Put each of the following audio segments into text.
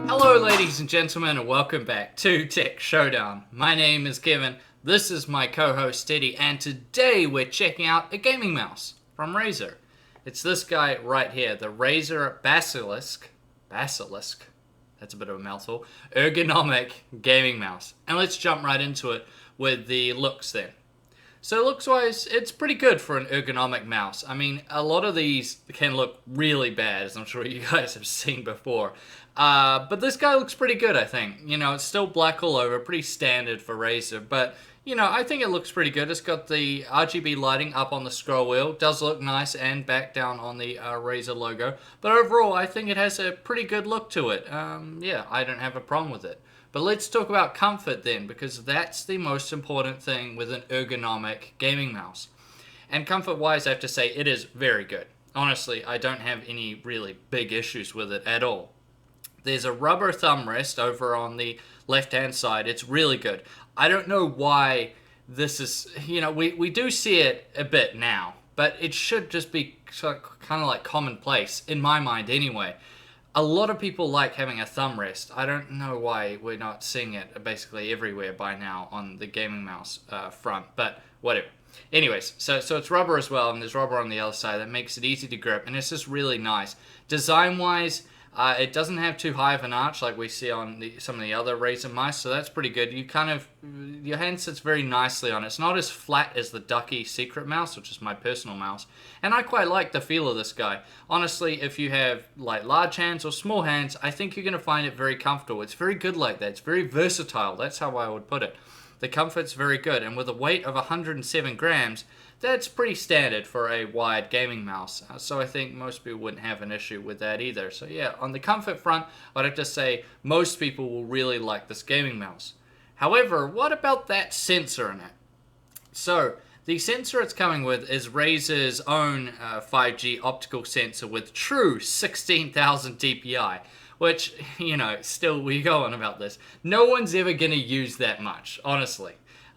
Hello ladies and gentlemen, and welcome back to Tech Showdown. My name is Kevin, this is my co-host Teddy, and today we're checking out a gaming mouse from Razer. It's this guy right here, the Razer Basilisk, that's a bit of a mouthful, ergonomic gaming mouse. And let's jump right into it with the looks then. So looks-wise, it's pretty good for an ergonomic mouse. I mean, a lot of these can look really bad, as I'm sure you guys have seen before. But this guy looks pretty good, I think. You know, it's still black all over, pretty standard for Razer, but, you know, I think it looks pretty good. It's got the RGB lighting up on the scroll wheel. Does look nice and back down on the Razer logo. But overall, I think it has a pretty good look to it. Yeah, I don't have a problem with it. But let's talk about comfort then, because that's the most important thing with an ergonomic gaming mouse. And comfort-wise, I have to say, it is very good. Honestly, I don't have any really big issues with it at all. There's a rubber thumb rest over on the left-hand side. It's really good. I don't know why this is, you know, we do see it a bit now, but it should just be kind of like commonplace, in my mind anyway. A lot of people like having a thumb rest. I don't know why we're not seeing it basically everywhere by now on the gaming mouse front, but whatever. Anyways, so it's rubber as well, and there's rubber on the other side that makes it easy to grip, and it's just really nice. Design-wise, it doesn't have too high of an arch like we see on some of the other Razer mice, so that's pretty good. Your hand sits very nicely on it. It's not as flat as the Ducky Secret mouse, which is my personal mouse, and I quite like the feel of this guy. Honestly, if you have like large hands or small hands, I think you're going to find it very comfortable. It's very good like that. It's very versatile. That's how I would put it. The comfort's very good, and with a weight of 107 grams, that's pretty standard for a wide gaming mouse, so I think most people wouldn't have an issue with that either. So yeah, on the comfort front, I'd have to say most people will really like this gaming mouse. However, what about that sensor in it? So, the sensor it's coming with is Razer's own 5G optical sensor with true 16,000 dpi, which, you know, still we go on about this. No one's ever going to use that much, honestly.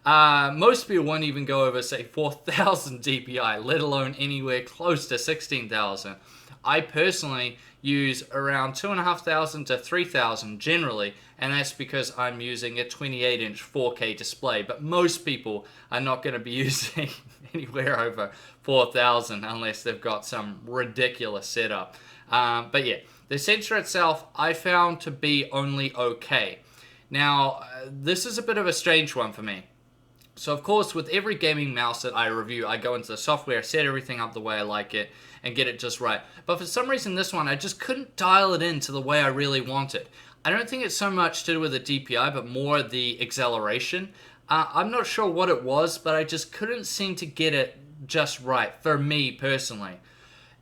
Most people won't even go over, say, 4,000 dpi, let alone anywhere close to 16,000. I personally use around 2,500 to 3,000 generally, and that's because I'm using a 28-inch 4K display. But most people are not going to be using anywhere over 4,000 unless they've got some ridiculous setup. But yeah, the sensor itself I found to be only okay. Now, this is a bit of a strange one for me. So of course, with every gaming mouse that I review, I go into the software, set everything up the way I like it, and get it just right. But for some reason, this one, I just couldn't dial it in to the way I really want it. I don't think it's so much to do with the DPI, but more the acceleration. I'm not sure what it was, but I just couldn't seem to get it just right, for me personally.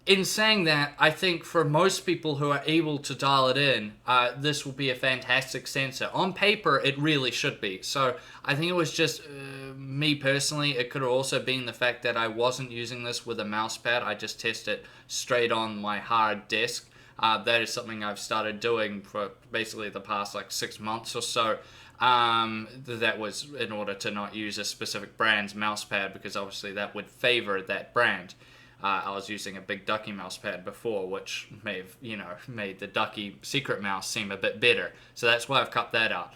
In saying that, I think for most people who are able to dial it in, this will be a fantastic sensor. On paper, it really should be. So I think it was just me personally. It could have also been the fact that I wasn't using this with a mouse pad. I just tested it straight on my hard desk. That is something I've started doing for basically the past like 6 months or so. That was in order to not use a specific brand's mouse pad, because obviously that would favor that brand. I was using a big Ducky mouse pad before, which may have, you know, made the Ducky Secret mouse seem a bit better. So that's why I've cut that out.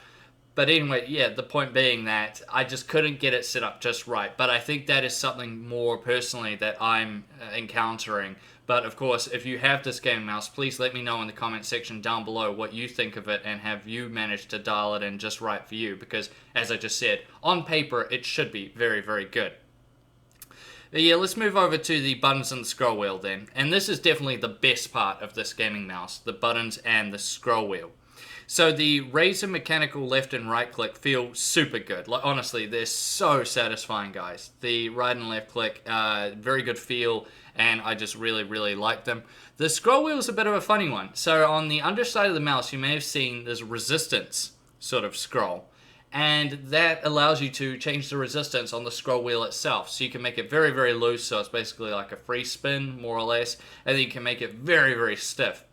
But anyway, yeah, the point being that I just couldn't get it set up just right. But I think that is something more personally that I'm encountering. But of course, if you have this gaming mouse, please let me know in the comment section down below what you think of it, and have you managed to dial it in just right for you. Because, as I just said, on paper, it should be very, very good. Yeah, let's move over to the buttons and the scroll wheel then. And this is definitely the best part of this gaming mouse, the buttons and the scroll wheel. So the Razer mechanical left and right click feel super good. Like, honestly, they're so satisfying, guys. The right and left click, very good feel, and I just really, really like them. The scroll wheel is a bit of a funny one. So on the underside of the mouse, you may have seen there's resistance sort of scroll. And that allows you to change the resistance on the scroll wheel itself. So you can make it very, very loose, so it's basically like a free spin, more or less. And then you can make it very, very stiff,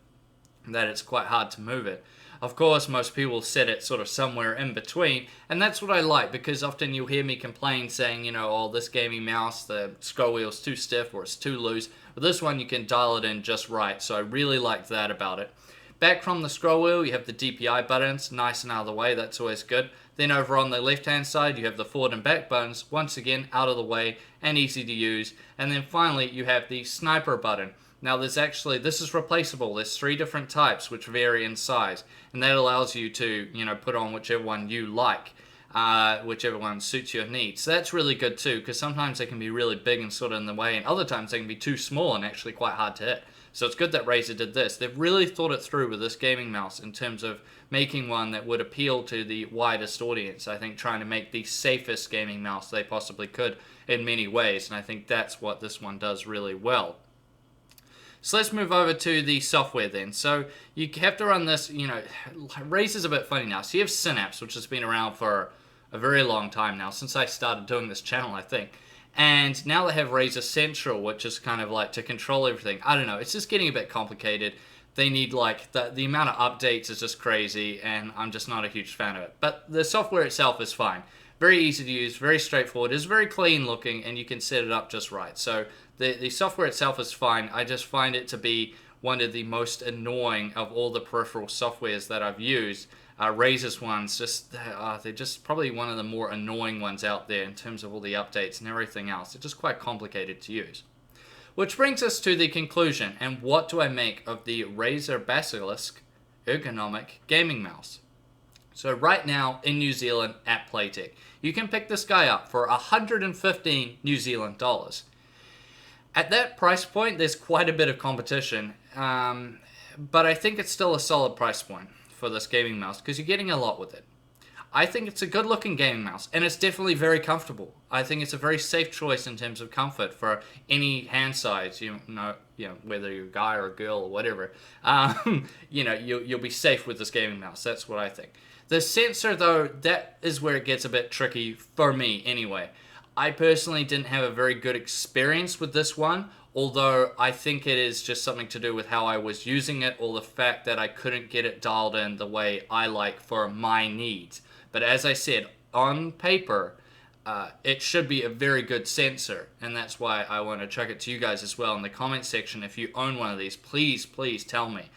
that it's quite hard to move it. Of course, most people set it sort of somewhere in between, and that's what I like, because often you'll hear me complain saying, you know, oh, this gaming mouse, the scroll wheel's too stiff or it's too loose. But this one, you can dial it in just right, so I really like that about it. Back from the scroll wheel, you have the DPI buttons, nice and out of the way, that's always good. Then over on the left-hand side, you have the forward and back buttons, once again, out of the way and easy to use. And then finally, you have the sniper button. Now this is replaceable. There's 3 different types which vary in size, and that allows you to, you know, put on whichever one you like, whichever one suits your needs. So that's really good too, because sometimes they can be really big and sort of in the way, and other times they can be too small and actually quite hard to hit. So it's good that Razer did this. They've really thought it through with this gaming mouse in terms of making one that would appeal to the widest audience. I think trying to make the safest gaming mouse they possibly could in many ways, and I think that's what this one does really well. So let's move over to the software then. So you have to run this, you know, Razer's a bit funny now. So you have Synapse, which has been around for a very long time now, since I started doing this channel, I think. And now they have Razer Central, which is kind of like to control everything. I don't know, it's just getting a bit complicated. They need, like, the amount of updates is just crazy, and I'm just not a huge fan of it. But the software itself is fine. Very easy to use, very straightforward. It's very clean looking, and you can set it up just right. So the software itself is fine. I just find it to be one of the most annoying of all the peripheral softwares that I've used. Razer's ones, they're just probably one of the more annoying ones out there in terms of all the updates and everything else. They're just quite complicated to use. Which brings us to the conclusion, and what do I make of the Razer Basilisk Ergonomic Gaming Mouse? So right now in New Zealand at Playtech, you can pick this guy up for 115 New Zealand dollars. At that price point, there's quite a bit of competition, but I think it's still a solid price point for this gaming mouse because you're getting a lot with it. I think it's a good looking gaming mouse, and it's definitely very comfortable. I think it's a very safe choice in terms of comfort for any hand size, you know, whether you're a guy or a girl or whatever. You know, you'll be safe with this gaming mouse. That's what I think. The sensor, though, that is where it gets a bit tricky for me anyway. I personally didn't have a very good experience with this one, although I think it is just something to do with how I was using it, or the fact that I couldn't get it dialed in the way I like for my needs. But as I said, on paper, it should be a very good sensor, and that's why I want to chuck it to you guys as well in the comment section. If you own one of these, please tell me.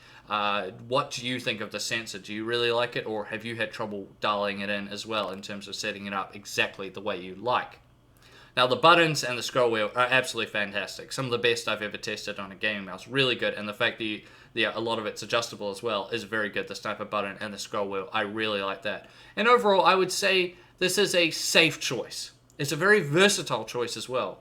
What do you think of the sensor? Do you really like it, or have you had trouble dialing it in as well in terms of setting it up exactly the way you like? Now the buttons and the scroll wheel are absolutely fantastic. Some of the best I've ever tested on a gaming mouse. Really good, and the fact that a lot of it's adjustable as well is very good. The sniper button and the scroll wheel, I really like that. And overall, I would say this is a safe choice. It's a very versatile choice as well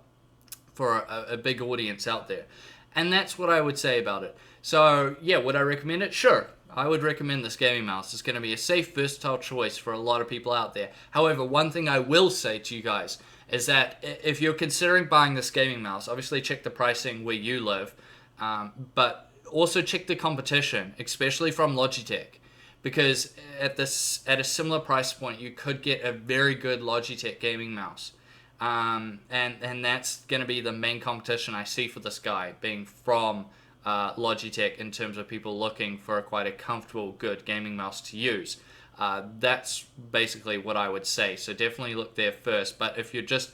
for a big audience out there. And that's what I would say about it. So yeah, would I recommend it? Sure. I would recommend this gaming mouse. It's going to be a safe, versatile choice for a lot of people out there. However, one thing I will say to you guys is that if you're considering buying this gaming mouse, obviously check the pricing where you live, but also check the competition, especially from Logitech, because at a similar price point, you could get a very good Logitech gaming mouse, and that's going to be the main competition I see for this guy, being from Logitech in terms of people looking for quite a comfortable, good gaming mouse to use. That's basically what I would say. So definitely look there first. But if you just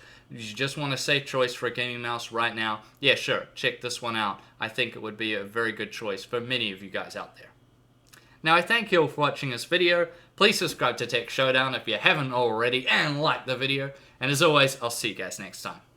want a safe choice for a gaming mouse right now, yeah, sure, check this one out. I think it would be a very good choice for many of you guys out there. Now, I thank you all for watching this video. Please subscribe to Tech Showdown if you haven't already, and like the video. And as always, I'll see you guys next time.